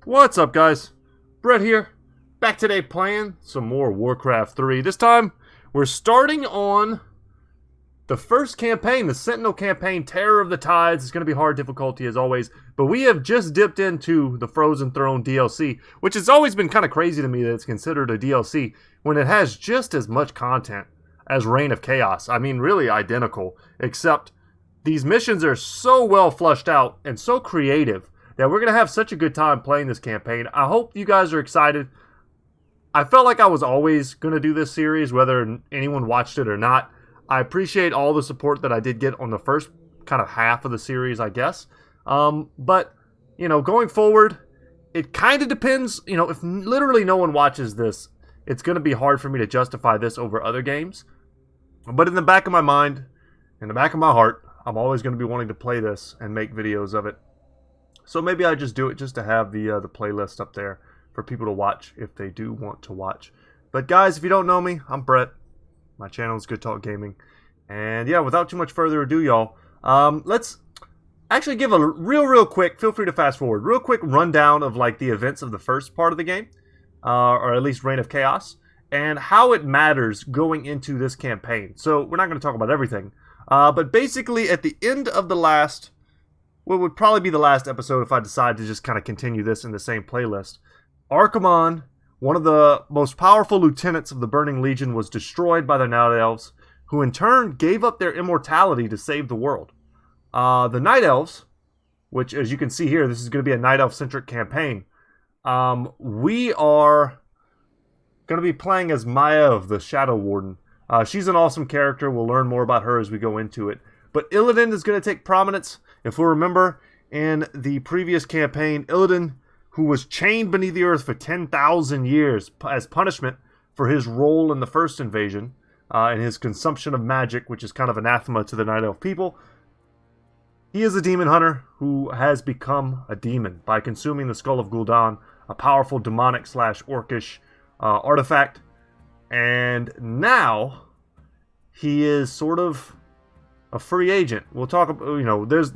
What's up, guys? Brett here. Back today playing some more Warcraft 3. This time, we're starting on the first campaign, the Sentinel campaign, Terror of the Tides. It's going to be hard difficulty as always, but we have just dipped into the Frozen Throne DLC, which has always been kind of crazy to me that it's considered a DLC when it has just as much content as Reign of Chaos. I mean, really identical, except these missions are so well fleshed out and so creative that we're going to have such a good time playing this campaign. I hope you guys are excited. I felt like I was always going to do this series, whether anyone watched it or not. I appreciate all the support that I did get on the first kind of half of the series, I guess. But, you know, going forward, it kind of depends. You know, if literally no one watches this, it's going to be hard for me to justify this over other games. But in the back of my mind, in the back of my heart, I'm always going to be wanting to play this and make videos of it. So maybe I just do it just to have the playlist up there for people to watch if they do want to watch. But guys, if you don't know me, I'm Brett. My channel is Good Talk Gaming. And yeah, without too much further ado, y'all, let's actually give a real quick, feel free to fast forward, real quick rundown of like the events of the first part of the game, or at least Reign of Chaos, and how it matters going into this campaign. So we're not going to talk about everything, but basically at the end of the last, what would probably be the last episode if I decide to just kind of continue this in the same playlist, Archimon, one of the most powerful lieutenants of the Burning Legion, was destroyed by the Night Elves, who in turn gave up their immortality to save the world. The Night Elves, which as you can see here, this is going to be a Night Elf-centric campaign. We are going to be playing as Maiev, the Shadow Warden. She's an awesome character. We'll learn more about her as we go into it. But Illidan is going to take prominence. If we remember, in the previous campaign, Illidan, who was chained beneath the earth for 10,000 years as punishment for his role in the first invasion and his consumption of magic, which is kind of anathema to the Night Elf people. He is a demon hunter who has become a demon by consuming the Skull of Gul'dan, a powerful demonic / orcish artifact. And now he is sort of a free agent. We'll talk about, you know, that's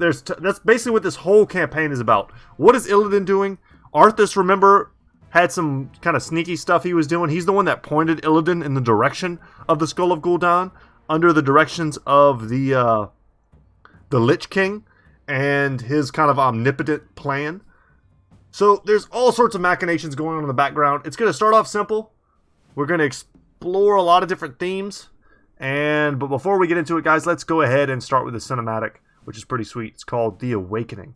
basically what this whole campaign is about. What is Illidan doing? Arthas, remember, had some kind of sneaky stuff he was doing. He's the one that pointed Illidan in the direction of the Skull of Gul'dan, under the directions of the Lich King and his kind of omnipotent plan. So there's all sorts of machinations going on in the background. It's going to start off simple. We're going to explore a lot of different themes. But before we get into it, guys, let's go ahead and start with the cinematic, which is pretty sweet. It's called The Awakening.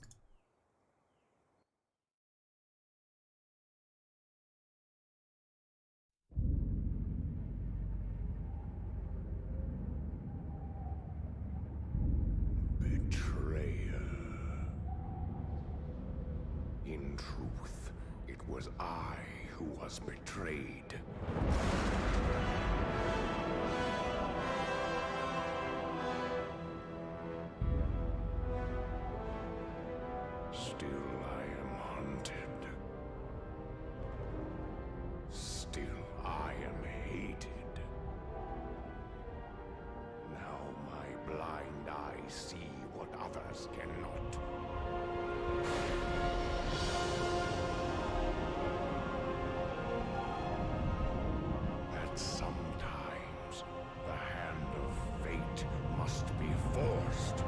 In truth, it was I who was betrayed. Still I am hunted. Still I am hated. Now my blind eyes see what others cannot. Sometimes the hand of fate must be forced.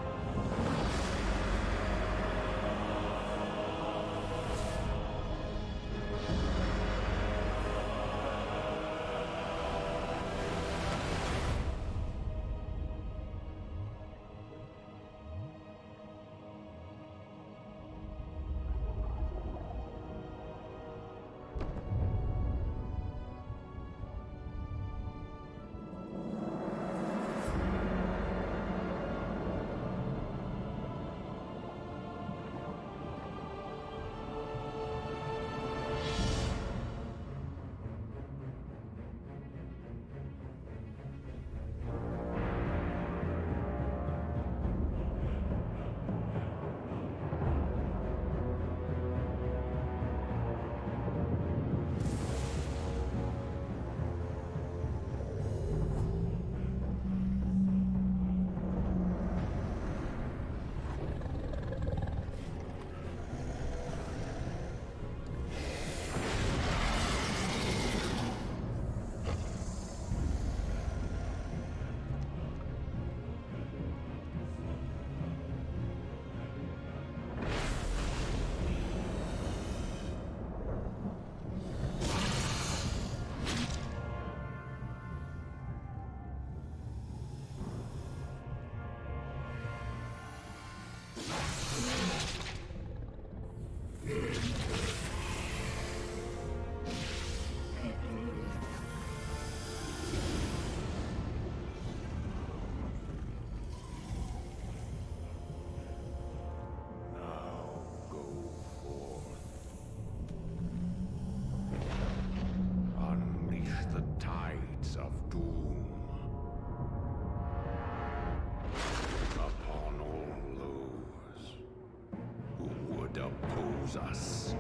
follows us.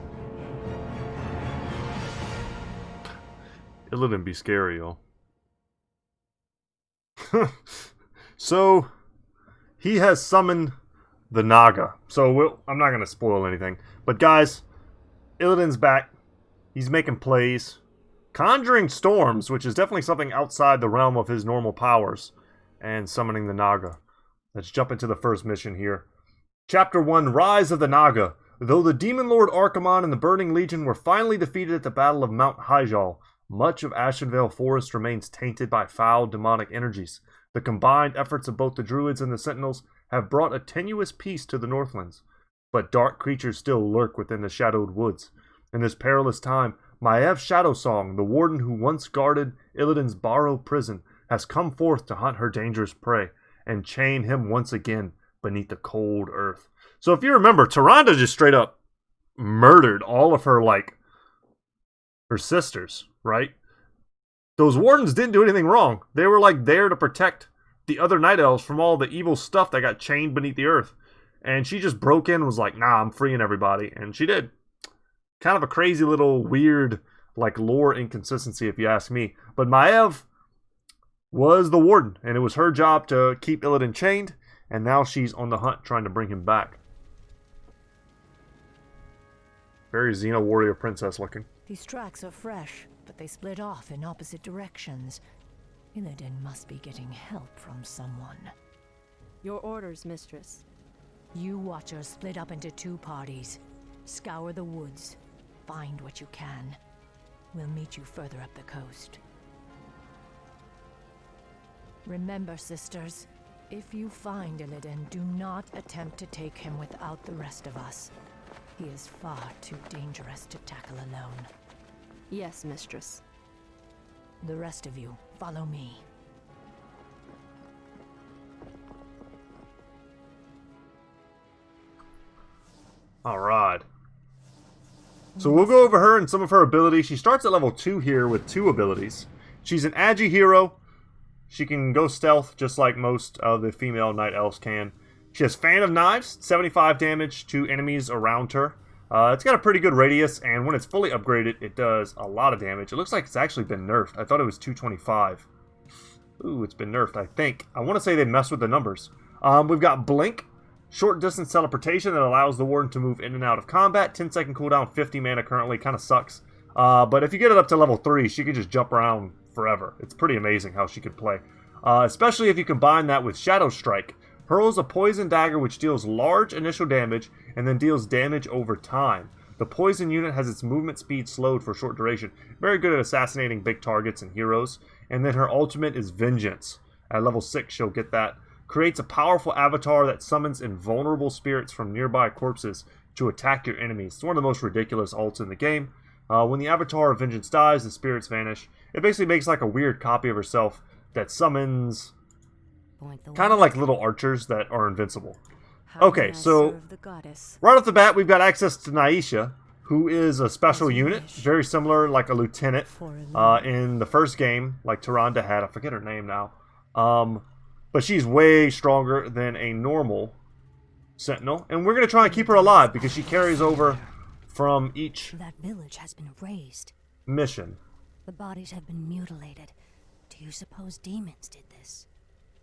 Illidan be scary, y'all. So, he has summoned the Naga. So, I'm not going to spoil anything. But guys, Illidan's back. He's making plays. Conjuring storms, which is definitely something outside the realm of his normal powers. And summoning the Naga. Let's jump into the first mission here. Chapter 1, Rise of the Naga. Though the Demon Lord Archimonde and the Burning Legion were finally defeated at the Battle of Mount Hyjal, much of Ashenvale Forest remains tainted by foul demonic energies. The combined efforts of both the Druids and the Sentinels have brought a tenuous peace to the Northlands. But dark creatures still lurk within the shadowed woods. In this perilous time, Maiev Shadowsong, the warden who once guarded Illidan's Barrow prison, has come forth to hunt her dangerous prey and chain him once again beneath the cold earth. So if you remember, Tyrande just straight up murdered all of her, her sisters, right? Those wardens didn't do anything wrong. They were, there to protect the other Night Elves from all the evil stuff that got chained beneath the earth. And she just broke in and was like, nah, I'm freeing everybody. And she did. Kind of a crazy little weird, lore inconsistency, if you ask me. But Maiev was the warden, and it was her job to keep Illidan chained, and now she's on the hunt trying to bring him back. Very Xena warrior princess looking. These tracks are fresh, but they split off in opposite directions. Illidan must be getting help from someone. Your orders, mistress. You watchers split up into 2 parties. Scour the woods. Find what you can. We'll meet you further up the coast. Remember, sisters, if you find Illidan, do not attempt to take him without the rest of us. He is far too dangerous to tackle alone. Yes, mistress. The rest of you, follow me. Alright. So we'll go over her and some of her abilities. She starts at level 2 here with 2 abilities. She's an Agi hero. She can go stealth just like most of the female Night Elves can. She has Fan of Knives, 75 damage to enemies around her. It's got a pretty good radius, and when it's fully upgraded, it does a lot of damage. It looks like it's actually been nerfed. I thought it was 225. Ooh, it's been nerfed, I think. I want to say they messed with the numbers. We've got Blink, short distance teleportation that allows the Warden to move in and out of combat. 10-second cooldown, 50 mana currently, kind of sucks. But if you get it up to level 3, she can just jump around forever. It's pretty amazing how she could play. Especially if you combine that with Shadow Strike. Hurls a poison dagger which deals large initial damage and then deals damage over time. The poison unit has its movement speed slowed for a short duration. Very good at assassinating big targets and heroes. And then her ultimate is Vengeance. At level 6 she'll get that. Creates a powerful avatar that summons invulnerable spirits from nearby corpses to attack your enemies. It's one of the most ridiculous ults in the game. When the avatar of Vengeance dies, the spirits vanish. It basically makes like a weird copy of herself that summons kind of like little archers that are invincible. Okay, so right off the bat, we've got access to Naisha, who is a special unit, very similar like a lieutenant in the first game, like Tyrande had. I forget her name now. But she's way stronger than a normal Sentinel, and we're going to try and keep her alive because she carries over from each That village has been razed. mission. The bodies have been mutilated. Do you suppose demons did this?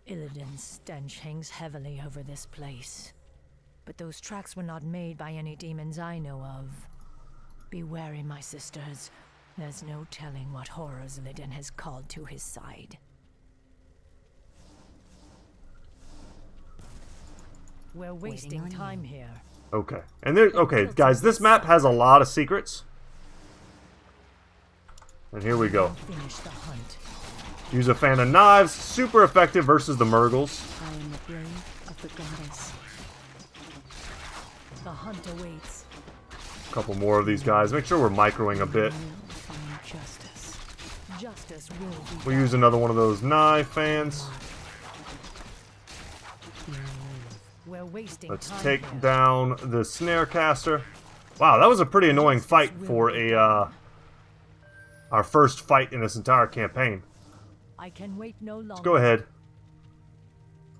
Illidan's stench hangs heavily over this place. But those tracks were not made by any demons I know of. Be wary, my sisters. There's no telling what horrors Illidan has called to his side. We're wasting time here. Okay. And there, okay, guys, this map has a lot of secrets. And here we go. Finish the hunt. Use a Fan of Knives, super effective versus the Murgles. I am the blade of the goddess. The hunt awaits. A couple more of these guys. Make sure we're microing a bit. Will find justice. Justice will be We'll use another one of those knife fans. We're wasting Let's time take here. down the snare caster. Wow, that was a pretty annoying fight for a our first fight in this entire campaign. I can wait no longer. Let's go ahead.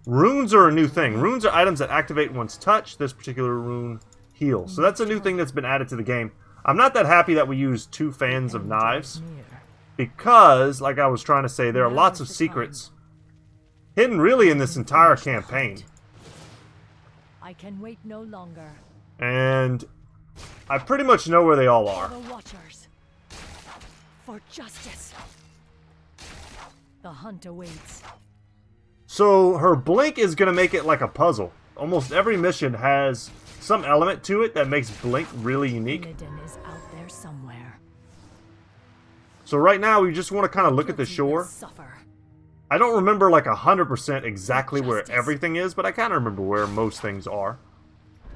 Runes are a new thing. Runes are items that activate once touched. This particular rune heal. So that's a new thing that's been added to the game. I'm not that happy that we use 2 fans of knives, because, like I was trying to say, there are lots of secrets hidden really in this entire campaign. I can wait no longer. And I pretty much know where they all are. For the Watchers. For justice. The hunt awaits. So her blink is going to make it like a puzzle. Almost every mission has some element to it that makes blink really unique. Illidan is out there somewhere. So right now we just want to kind of look at the shore. I don't remember like 100% exactly where everything is, but I kind of remember where most things are.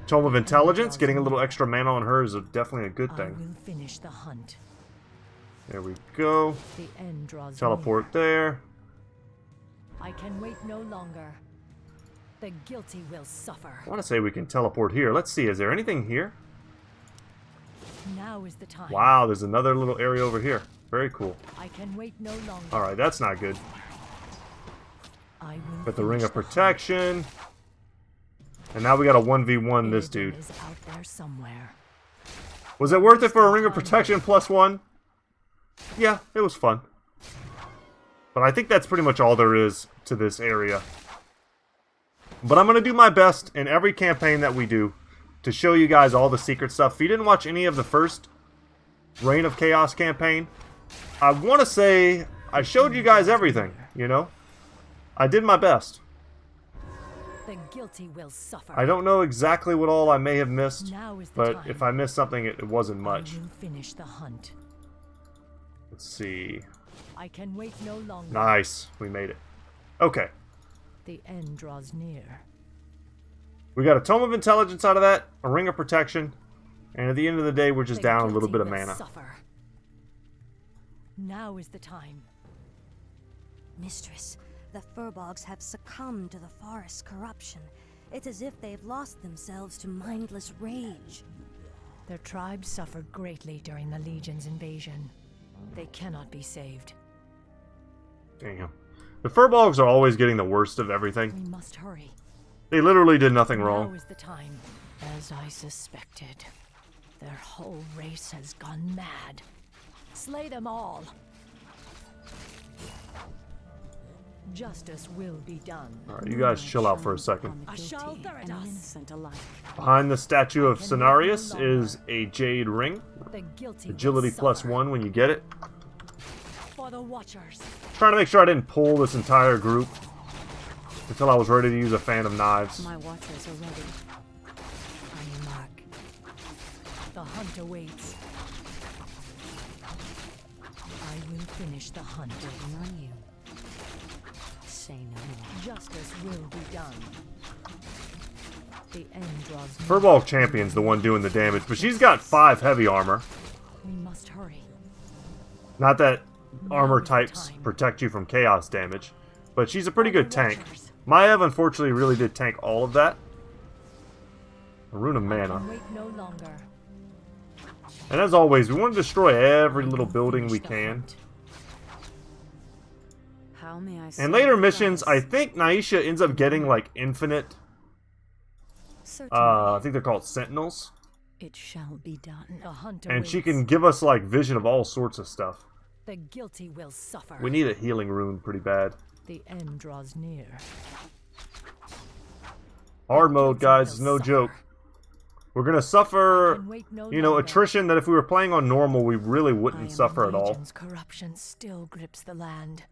Tome of Intelligence, getting a little extra mana on her is definitely a good I thing. will finish the hunt. There we go. The end draws Teleport there. I can wait no longer. The guilty will suffer. I want to say we can teleport here. Let's see, is there anything here? Now is the time. Wow, there's another little area over here. Very cool. I can wait no longer. Alright, that's not good. I will Got the Ring finish of the hunt. Protection. And now we got a 1v1 this Illidan dude. is out there somewhere. Was it worth it for a Ring of Protection +1? Yeah, it was fun. But I think that's pretty much all there is to this area. But I'm going to do my best in every campaign that we do to show you guys all the secret stuff. If you didn't watch any of the first Reign of Chaos campaign, I want to say I showed you guys everything, you know? I did my best. The guilty will suffer. I don't know exactly what all I may have missed, Now is the but time. if I missed something, it wasn't much. I will finish the hunt. Let's see. I can wait no longer. Nice. We made it. Okay. The end draws near. We got a Tome of Intelligence out of that, a Ring of Protection, and at the end of the day, we're just The down a little guilty bit of will mana. suffer. Now is the time. Mistress, the Furbolgs have succumbed to the forest's corruption. It's as if they've lost themselves to mindless rage. Their tribe suffered greatly during the Legion's invasion. They cannot be saved. Damn. The Furbolgs are always getting the worst of everything. We must hurry. They literally did nothing Now wrong. is the time. As I suspected, their whole race has gone mad. Slay them all. Justice will be done. Alright, you guys chill out for a second. I shall and Theridas. innocent alike. Behind the statue of Cenarius is a jade ring. The guilty Agility will suffer. +1 when you get it. For the Watchers. Trying to make sure I didn't pull this entire group until I was ready to use a fan of knives. My watchers are ready. On your mark. The hunt awaits. I will finish the hunt. Waiting on you. Say no more. Justice will be done. The end draws near. Furbolg Champion's the one doing the damage, but she's got 5 heavy armor. We must hurry. Not that armor Now is the types time. protect you from chaos damage, but she's a pretty For the good tank. Watchers. Maev unfortunately really did tank all of that. A Rune of Mana. Can wait no longer. And as always, we want to destroy every little building we Finish the can. hunt. How may I And later serve missions, I Christ? think Naisha ends up getting like infinite, Certainly. I think they're called Sentinels. It shall be done. The hunt And she awaits. can give us like vision of all sorts of stuff. The guilty will suffer. We need a healing rune pretty bad. The end draws near. Hard mode, guys, is no Suffer. joke. We're gonna suffer, Can wait no you know, longer. attrition that if we were playing on normal, we really wouldn't suffer at all. Legion's corruption still grips the land.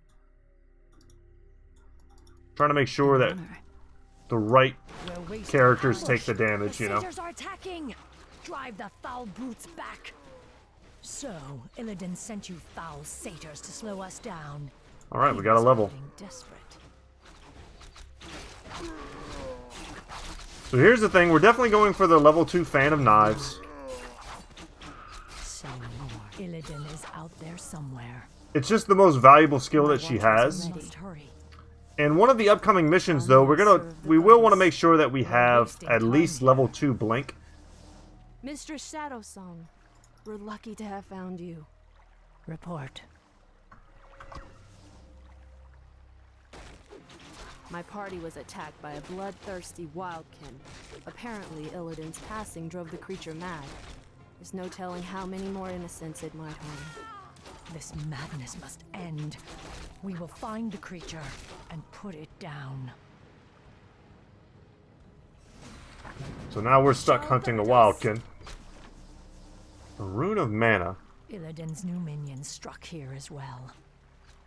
Trying to make sure that Honor. the right We're wasting characters take ambush. the damage, you know. Satyrs are attacking! Drive the foul brutes back! So, Illidan sent you foul satyrs to slow us down. Alright, we He got a was level. getting desperate. So here's the thing, we're definitely going for the level 2 fan of knives. Say no more. Illidan is out there somewhere. It's just the most valuable skill that she We has. must hurry. And one of the upcoming missions though, we will want to make sure that we have at least level 2 blink. Mistress Shadowsong, we're lucky to have found you. Report. My party was attacked by a bloodthirsty wildkin. Apparently, Illidan's passing drove the creature mad. There's no telling how many more innocents it might harm. This madness must end. We will find the creature and put it down. So now we're stuck hunting a wildkin. A rune of mana. Illidan's new minions struck here as well.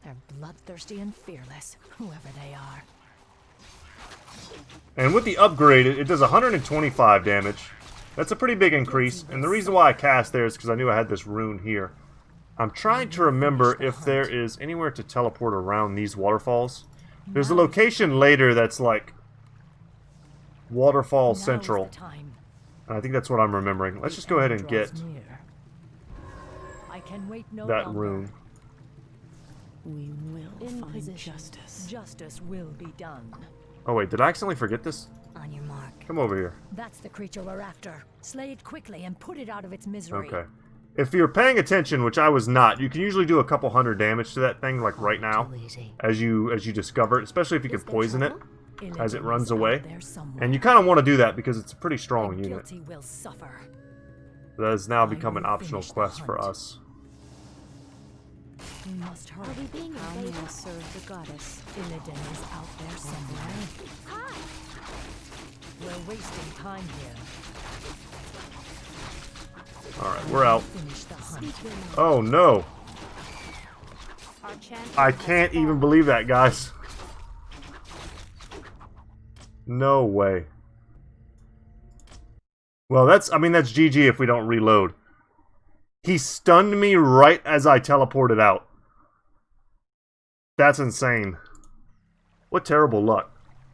They're bloodthirsty and fearless, whoever they are. And with the upgrade, it does 125 damage. That's a pretty big increase. And the reason why I cast there is because I knew I had this rune here. I'm trying to remember if there is anywhere to teleport around these waterfalls. There's a location later that's like Waterfall Central. And I think that's what I'm remembering. Let's just go ahead and get that rune. We will In find position. justice. Justice will be done. Oh wait, did I accidentally forget this? On your mark. Come over here. That's the creature we're after. Slay it quickly and put it out of its misery. Okay. If you're paying attention, which I was not, you can usually do a couple hundred damage to that thing, like right now, as you discover it, especially if you can poison it as it runs away. And you kind of want to do that because it's a pretty strong unit. Guilty will suffer. That has now become an optional quest for us. We must hurry. Are we being How may I serve the goddess? Illidan is out there somewhere. Hi! We're wasting time here. Alright, we're out. Finish the hunt. Speak your mind. Oh no! Our champion I has can't even fallen. believe that, guys. No way. Well, that's GG if we don't reload. He stunned me right as I teleported out. That's insane. What terrible luck.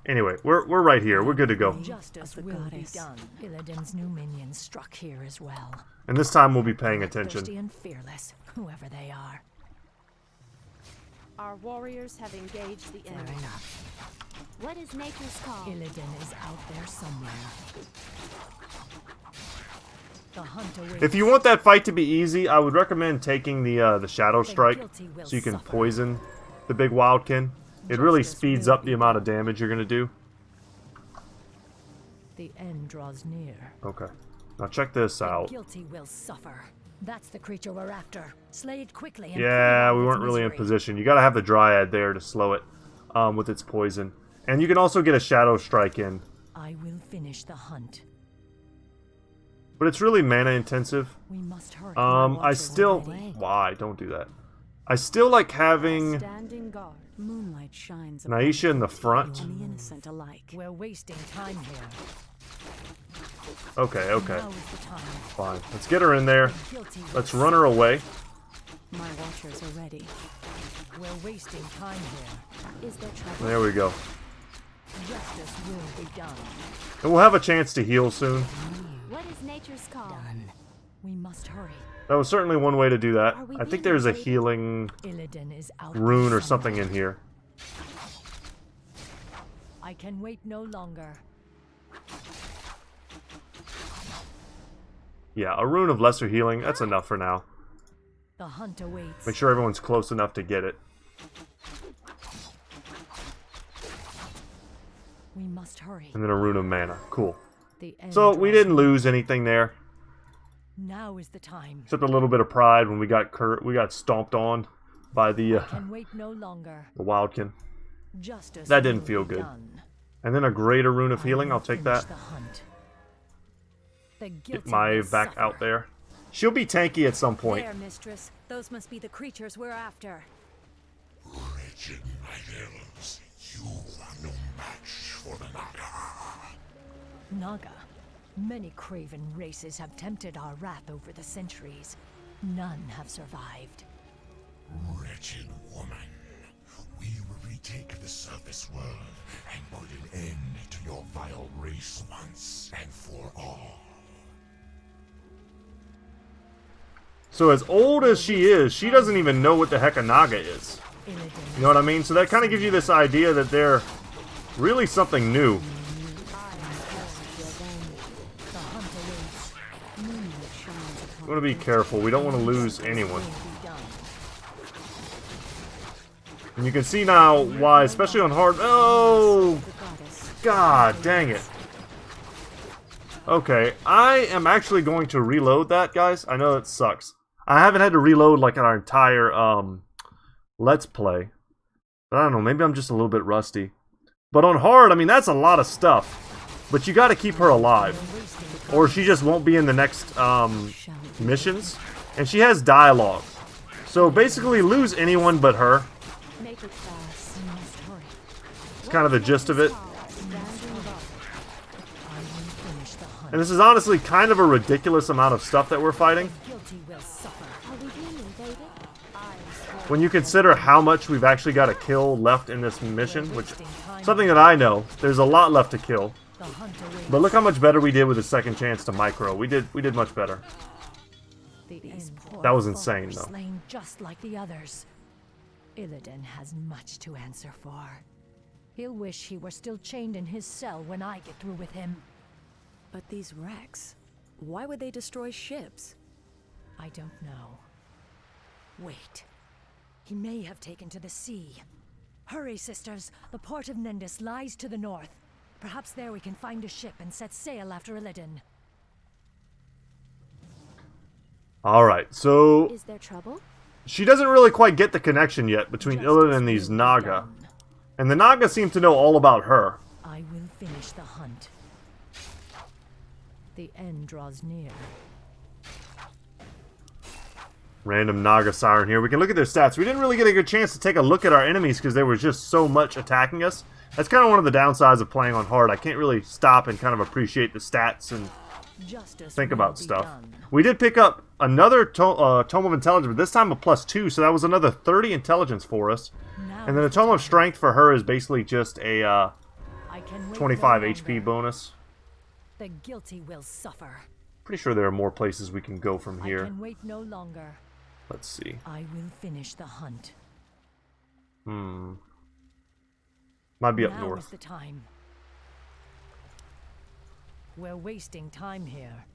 Anyway, we're right here. We're good to go. Justice will be done. Illidan's new minions struck here as well. And this time we'll be paying attention. Thirsty and fearless, whoever they are. Our warriors have engaged the enemy. enough. What is nature's call? Illidan is out there somewhere. The hunt awaits. If you want that fight to be easy, I would recommend taking the Shadow Strike guilty will so you can suffer. poison the big wildkin. It really Justice speeds will up the amount of damage you're going to do. The end draws near. Okay. Now check this The out. guilty will suffer. That's the creature we're after. Slay it quickly and put it Yeah, out we of its weren't really in misery. position. You got to have the Dryad there to slow it with its poison. And you can also get a Shadow Strike in. I will finish the hunt. But it's really mana intensive. We must hurry. I still... Why? Don't do that. I still like having Standing guard. Moonlight shines Naisha in the front. upon the innocent alike. We're wasting time here. Okay, okay. Now is the time. Fine. Let's get her in there. The guilty will Let's run her away. My watchers are ready. We're wasting time here. Is there trouble? There we go. Justice will be done. And we'll have a chance to heal soon. What is nature's call? We must hurry. That was certainly one way to do that. Are we I think being there's a invaded? healing Illidan is out rune there or something somewhere. in here. I can wait no longer. Yeah, a rune of lesser healing. That's enough for now. The hunt awaits. Make sure everyone's close enough to get it. We must hurry. And then a rune of mana. Cool. The end So we draws didn't lose anything there. Now is the time. Except a little bit of pride when we got stomped on by the Can wait no longer. wildkin. Justice That didn't will feel be good. done. And then a greater rune of I healing. will I'll take finish that. the hunt. The Get guilty my will back suffer. out there. She'll be tanky at some point. There, mistress. Those must be the creatures we're after. Wretched Night Elves, you are no match for the Naga. Naga. Many craven races have tempted our wrath over the centuries. None have survived. Wretched woman, we will retake the surface world and put an end to your vile race once and for all. So as old as she is, she doesn't even know what the heck a Naga is. Illidan You know what I mean? So that kind of gives you this idea that they're really something new. the hunt awaits. Moonlight shines upon We want to be careful. We don't want to lose anyone. Will be done. And you can see now why, especially on hard... Oh! The goddess. God dang it. Okay, I am actually going to reload that, guys. I know it sucks. I haven't had to reload like our entire Let's Play. But I don't know, maybe I'm just a little bit rusty. But on hard, I mean, that's a lot of stuff. But you gotta keep her alive. Or she just won't be in the next missions. And she has dialogue. So basically lose anyone but her. Make it fast. We must hurry. It's kind of the gist of it. I will finish the hunt. And this is honestly kind of a ridiculous amount of stuff that we're fighting. Guilty will suffer. Are we being invaded? When you consider how much we've actually got to kill left in this mission, which something that I know, there's a lot left to kill. The hunt awaits. But look how much better we did with the second chance to micro. We did much better. These poor That was folk insane, were though. slain just like the others. Illidan has much to answer for. He'll wish he were still chained in his cell when I get through with him. But these wrecks, why would they destroy ships? I don't know. Wait. He may have taken to the sea. Hurry, sisters. The port of Nendis lies to the north. Perhaps there we can find a ship and set sail after Illidan. Alright, so Is there trouble? she doesn't really quite get the connection yet between Illidan and these Naga. And the Naga seem to know all about her. I will finish the hunt. The end draws near. Random Naga siren here. We can look at their stats. We didn't really get a good chance to take a look at our enemies because there was just so much attacking us. That's kind of one of the downsides of playing on hard. I can't really stop and kind of appreciate the stats and Justice think will about be stuff. done. We did pick up another Tome of Intelligence, but this time a +2, so that was another 30 intelligence for us. Now And then a is Tome the of Strength for her is basically just a I can wait 25 no HP longer. bonus. The guilty will suffer. Pretty sure there are more places we can go from I here. can wait no longer. Let's see. I will finish the hunt. Might be up Now is north. the time. We're wasting time here.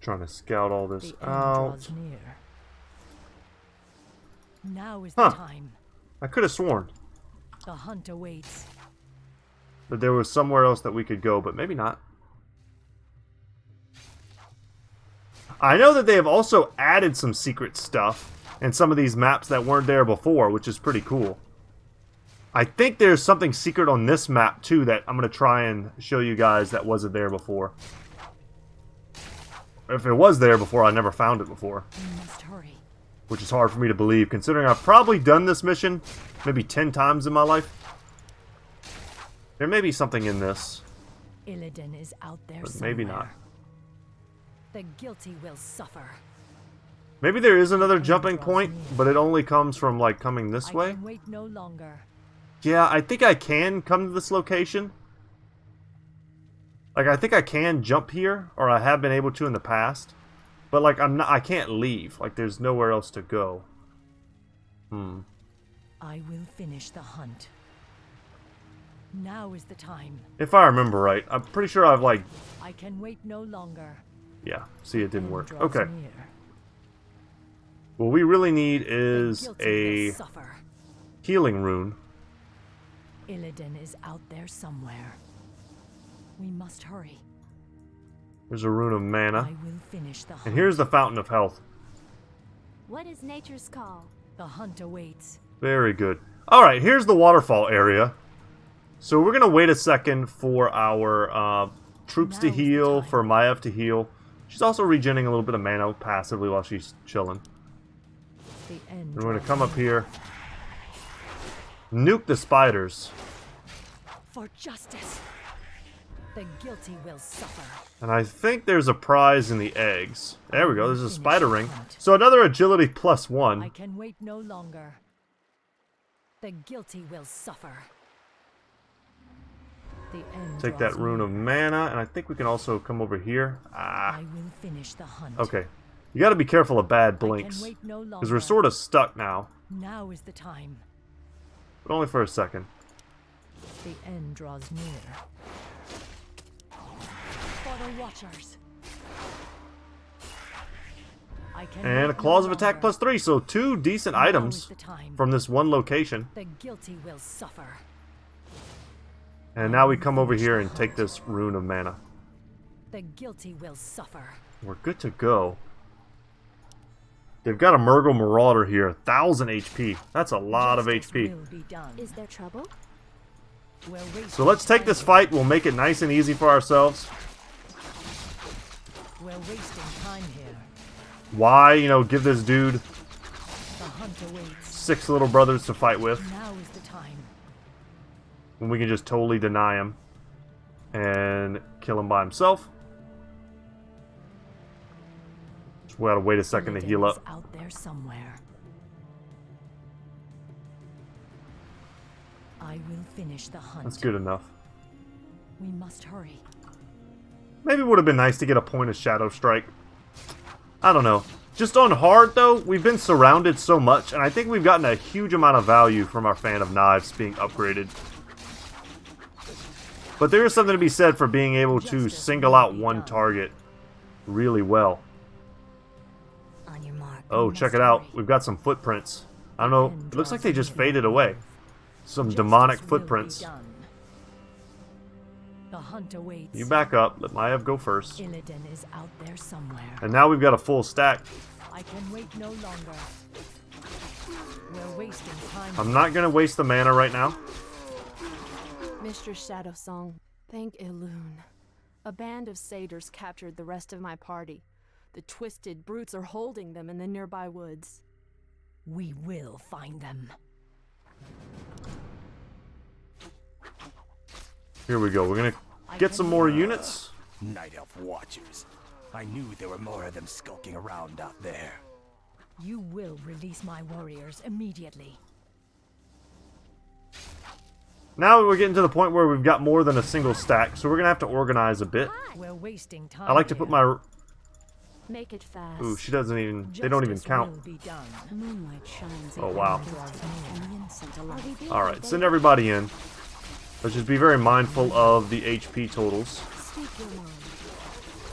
Trying to scout all this The end out. draws near. Now is Huh. the time. I could have sworn The hunt awaits. that there was somewhere else that we could go, but maybe not. I know that they have also added some secret stuff in some of these maps that weren't there before, which is pretty cool. I think there's something secret on this map too that I'm going to try and show you guys that wasn't there before. If it was there before, I never found it before. We must hurry. Which is hard for me to believe, considering I've probably done this mission maybe 10 times in my life. There may be something in this, Illidan is out there but somewhere. maybe not. The guilty will suffer. Maybe there is another jumping point, but it only comes from, like, coming this I way. can wait no longer. Yeah, I think I can come to this location. Like, I think I can jump here, or I have been able to in the past. But, like, I can't leave. Like, there's nowhere else to go. I will finish the hunt. Now is the time. If I remember right, I'm pretty sure I've, like... I can wait no longer. Yeah, see, it didn't End work. draws Okay. near. What we really need The is guilty a will suffer. healing rune. Illidan is out there somewhere. We must hurry. There's a rune of I mana. will finish the hunt. And here's the Fountain of Health. What is nature's call? The hunt awaits. Very good. Alright, here's the waterfall area. So we're going to wait a second for our troops to Now's the heal, time. for Maiev to heal. She's also regenerating a little bit of mana passively while she's chilling. The end. We're going to draws come up near. here. Nuke the spiders. For justice. The guilty will suffer. And I think there's a prize in the eggs. There we go, there's a Finish spider the ring. hunt. So another agility I +1. can wait no longer. The guilty will suffer. The end Take that draws rune of near. mana, and I think we can also come over here. Ah, I will finish the hunt. okay. You gotta be careful of bad I can blinks. wait no longer. Because we're sort of stuck now. Now is the time. But only for a second. The end draws near. For the Watchers. And a claws of attack +3, so 2 decent items from this one location. The guilty will suffer. And now we come over here and take this rune of mana. The guilty will suffer. We're good to go. They've got a Murgle Marauder here, 1000 HP. That's a lot of HP. Is there trouble? So let's take this fight. We'll make it nice and easy for ourselves. We're wasting time here. Why, you know, give this dude The hunt awaits. 6 little brothers to fight with Now is the time. when we can just totally deny him and kill him by himself? We gotta wait a second to heal Illidan is up. out there somewhere. I will finish the hunt. That's good enough. We must hurry. Maybe it would have been nice to get a point of Shadow Strike. I don't know. Just on hard, though, we've been surrounded so much, and I think we've gotten a huge amount of value from our Fan of Knives being upgraded. But there is something to be said for being able to single out one target really well. On your mark. Oh, check it out. We've got some footprints. I don't know. It looks like they just faded away. Some demonic footprints. The hunt awaits. You back up. Let Maiev go first. Illidan is out there somewhere. And now we've got a full stack. I can wait no longer. We're wasting time. I'm not going to waste the mana right now. Mr. Shadowsong, thank Elune. A band of satyrs captured the rest of my party. The twisted brutes are holding them in the nearby woods. We will find them. Here we go. We're going to get some more units. Night Elf watchers. I knew there were more of them skulking around out there. You will release my warriors immediately. Now we're getting to the point where we've got more than a single stack, so we're going to have to organize a bit. We're wasting time. I like to put my... Make it fast. Ooh, she doesn't even... They don't even Justice count. will be done. Moonlight shines. Oh, wow. Alright. Alright, send everybody in. Let's just be very mindful of the HP totals. Speak your mind.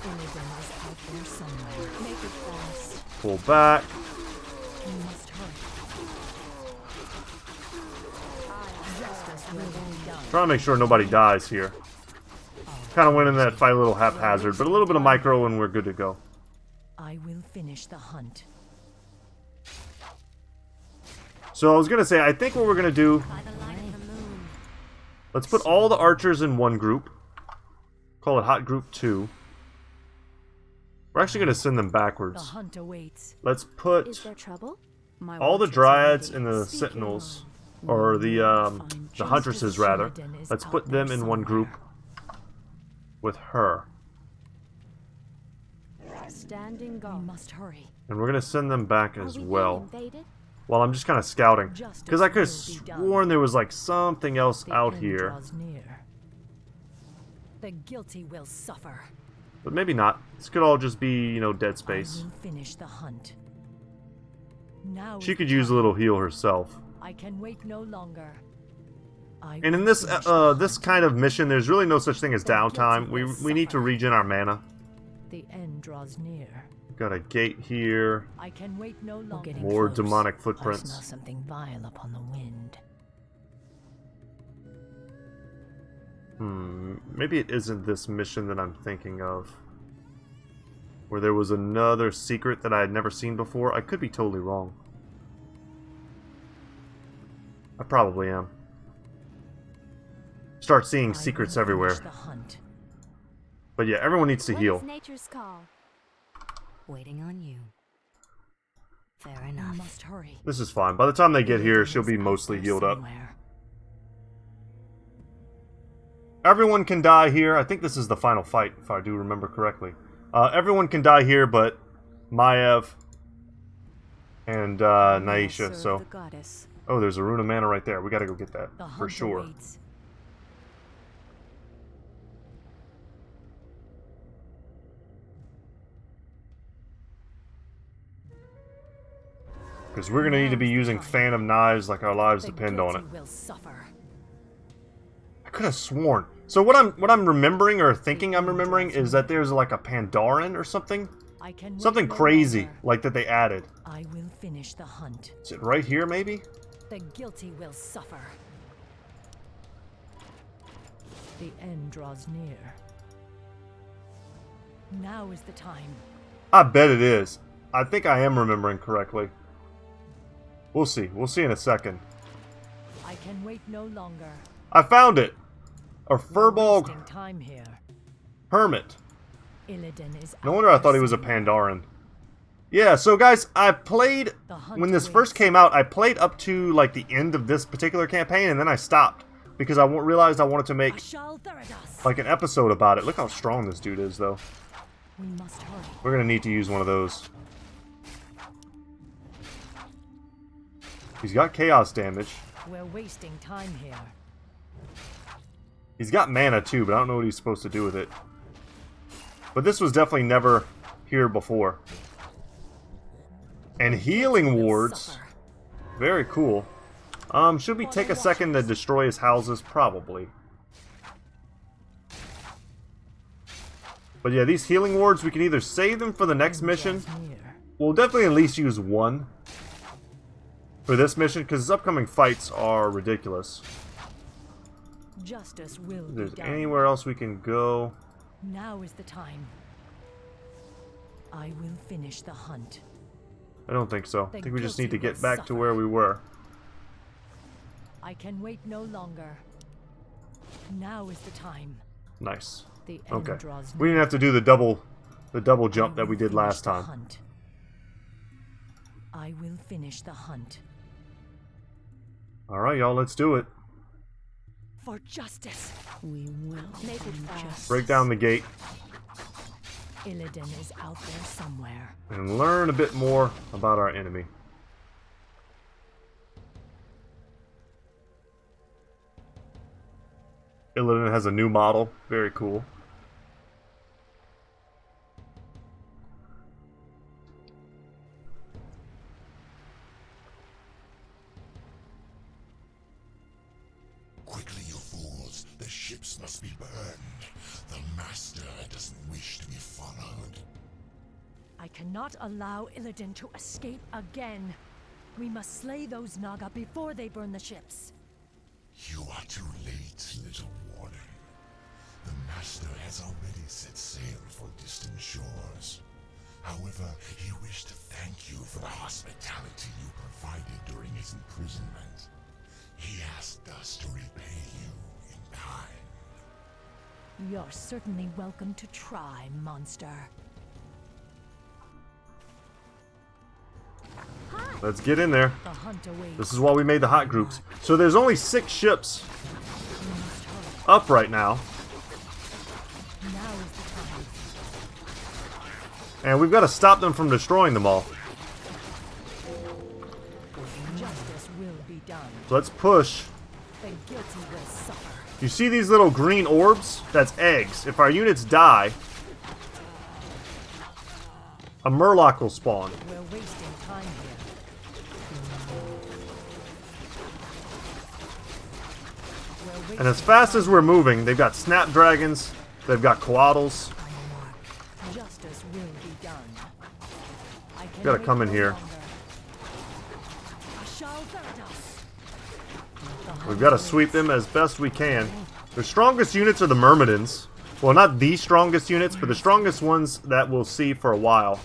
Illidan is out there somewhere. Make it fast. Pull back. We must hurry. Justice will be done. Trying to make sure nobody dies here. Kind of went in that fight a little haphazard, but a little bit of micro and we're good to go. I will finish the hunt. So I was going to say, I think what we're going to do... By the light of the moon. Let's put all the archers in one group. Call it Hot Group 2. We're actually going to send them The backwards. hunt awaits. Let's put Is there trouble? all the dryads and the sentinels, or the huntresses rather. Let's put them in one group with her. Standing We guard. must hurry. And we're going to send them back Are as we being well. invaded? Well, I'm just kind of scouting. Justice Because I could have will be done. sworn there was like something else The out end here. draws near. The guilty will suffer. But maybe not. This could all just be, you know, dead space. I will finish the hunt. Now She is could the use a time. little heal herself. I can wait no longer. I And in will this finish the this hunt. kind of mission, there's really no such thing as The guilty downtime. will We need to suffer. regen our mana. The end draws near. Got a gate here. I can wait no longer. More demonic I footprints. smell something vile upon the wind. Maybe it isn't this mission that I'm thinking of. Where there was another secret that I had never seen before. I could be totally wrong. I probably am. Start seeing I secrets will everywhere. finish the hunt. But yeah, everyone needs to What heal. is nature's call? Waiting on you. Fair We enough. must hurry. This is fine. By the time they get here, Illidan she'll is be out mostly there healed up. somewhere. Everyone can die here. I think this is the final fight, if I do remember correctly. Everyone can die here, but Maiev and Naisha. So, The goddess. oh, there's a rune of mana right there. We gotta go get that The for hunt sure. awaits. Because we're gonna need to be using Fan of Knives like our lives The depend on it. guilty will suffer. I could have sworn. So what I'm remembering or thinking I'm remembering is that there's like a Pandaren or something I can wait Something no crazy longer. like that they added. I will finish the hunt. Is it right here, maybe? The guilty will suffer. The end draws near. Now is the time. I bet it is. I think I am remembering correctly. We'll see. We'll see in a second. I can wait no longer. I found it! A We're Furbolg wasting time here. Hermit. Illidan is No wonder I thought he was a Pandaren. Yeah, so guys, I played, when this first came out, I played up to like the end of this particular campaign, and then I stopped. Because I realized I wanted to make like an episode about it. Look how strong this dude is, though. We must hurry. We're going to need to use one of those. He's got chaos damage. We're wasting time here. He's got mana too, but I don't know what he's supposed to do with it. But this was definitely never here before. And healing wards. Very cool. Should we take a second to destroy his houses? Probably. But yeah, these healing wards, we can either save them for the next mission. We'll definitely at least use one for this mission, because his upcoming fights are ridiculous. Justice will If there's be done. anywhere else we can go. Now is the time. I will finish the hunt. I don't think so. I The think we just need to guilty get will back to suffer. where we were. I can wait no longer. Now is the time. Nice. The end Okay. draws We didn't near. have to do the double I jump that will we did finish last the time. hunt. I will finish the hunt. Alright, y'all, let's do it. For justice. We will Make it find fast. justice. Break down the gate Illidan is out there somewhere. and learn a bit more about our enemy. Illidan has a new model. Very cool. Quickly, you fools. The ships must be burned. The Master doesn't wish to be followed. I cannot allow Illidan to escape again. We must slay those Naga before they burn the ships. You are too late, little warden. The Master has already set sail for distant shores. However, he wished to thank you for the hospitality you provided during his imprisonment. He asked us to repay you in kind. You're certainly welcome to try, monster. Let's get in there. The hunt awaits. This is why we made the hot groups. So there's only 6 ships We must hurry. up right now. Now is the time. And we've got to stop them from destroying them all. Justice will be done. So let's push. The guilty will suffer. You see these little green orbs? That's eggs. If our units die, a Murloc will spawn. We're wasting time here. We're wasting And as fast as we're moving, they've got snapdragons, they've got coatls. Justice will be done. I can Gotta wait come in no here. longer. Ashal Therados. The We've hunt got to awaits. sweep them as best we can. The strongest units are the Myrmidons. Well, not the strongest units, but the strongest ones that we'll see for a while.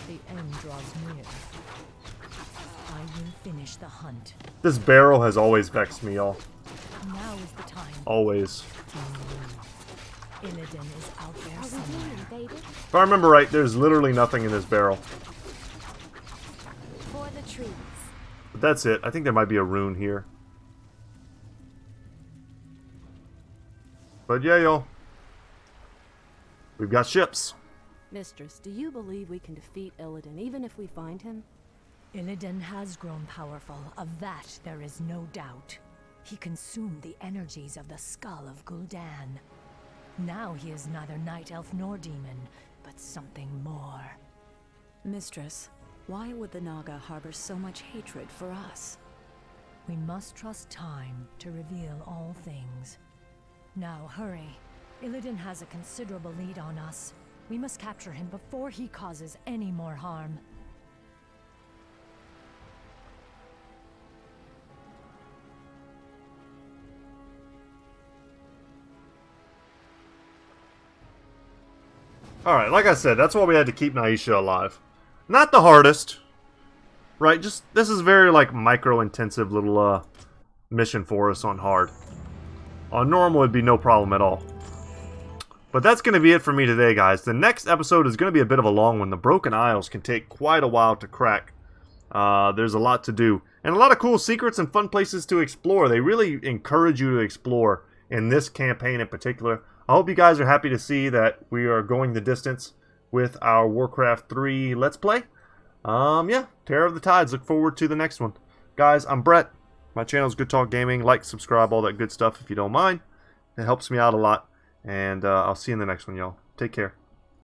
The end draws near. I will finish the hunt. This barrel has always vexed me, y'all. Now is the time. Always. Illidan is out there Are we somewhere. being invaded? If I remember right, there's literally nothing in this barrel. For the trees. But that's it. I think there might be a rune here. But yeah, y'all. We've got ships. Mistress, do you believe we can defeat Illidan even if we find him? Illidan has grown powerful. Of that, there is no doubt. He consumed the energies of the skull of Gul'dan. Now he is neither Night Elf nor demon, but something more. Mistress, why would the Naga harbor so much hatred for us? We must trust time to reveal all things. Now hurry. Illidan has a considerable lead on us. We must capture him before he causes any more harm. Alright, like I said, that's why we had to keep Naisha alive. Not the hardest. Right, just, this is very, like, micro-intensive little, mission for us on hard. On normal, it'd be no problem at all. But that's going to be it for me today, guys. The next episode is going to be a bit of a long one. The Broken Isles can take quite a while to crack. There's a lot to do. And a lot of cool secrets and fun places to explore. They really encourage you to explore in this campaign in particular. I hope you guys are happy to see that we are going the distance with our Warcraft 3 Let's Play. Yeah, Terror of the Tides. Look forward to the next one. Guys, I'm Brett. My channel is Good Talk Gaming. Like, subscribe, all that good stuff if you don't mind. It helps me out a lot. And I'll see you in the next one, y'all. Take care.